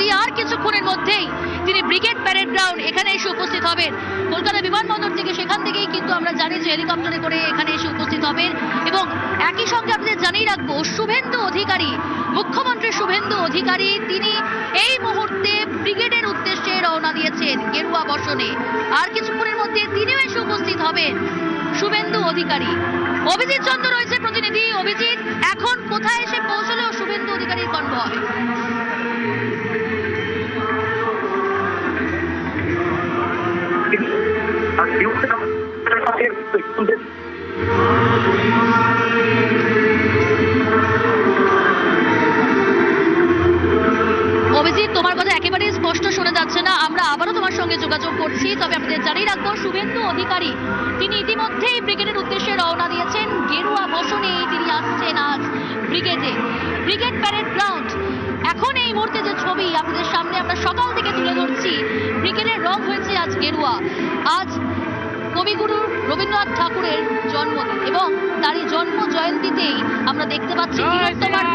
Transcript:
নদী আর কিছুক্ষণের মধ্যেই তিনি ব্রিগেড প্যারেড গ্রাউন্ড এখানে এসে উপস্থিত হবেন। কলকাতা বিমানবন্দর থেকে সেখান থেকেই কিন্তু আমরা জানি যে হেলিকপ্টারে করে এখানে এসে উপস্থিত হবেন। এবং একই সঙ্গে আপনাদের জানিয়ে রাখবো, শুভেন্দু অধিকারী, মুখ্যমন্ত্রী শুভেন্দু অধিকারী, তিনি এই মুহূর্তে ব্রিগেডের উদ্দেশ্যে রওনা দিয়েছেন গেরুয়া বসনে। আর কিছুক্ষণের মধ্যে তিনিও এসে উপস্থিত হবেন শুভেন্দু অধিকারী। অভিজিৎ চন্দ্র রয়েছে প্রতিনিধি। অভিজিৎ, এখন কোথায় এসে পৌঁছলো শুভেন্দু অধিকারীর কনভয়? অভিজিৎ, তোমার কথা একেবারে স্পষ্ট শোনা যাচ্ছে না। আমরা আবারও তোমার সঙ্গে যোগাযোগ করছি। তবে আপনাদের জানিয়ে রাখবো, শুভেন্দু অধিকারী তিনি ইতিমধ্যেই ব্রিগেডের উদ্দেশ্যে রওনা দিয়েছেন। গেরুয়া বসনে তিনি আসছেন আজ ব্রিগেডে, ব্রিগেড প্যারেড গ্রাউন্ড। এখন এই মুহূর্তে যে ছবি আপনাদের সামনে আমরা সকাল থেকে তুলে ধরছি, ব্রিগেডের রং হয়েছে আজ গেরুয়া। আজ কবিগুরু রবীন্দ্রনাথ ঠাকুরের জন্মদিন এবং তারই জন্ম জয়ন্তীতেই আমরা দেখতে পাচ্ছি তিলোত্তমার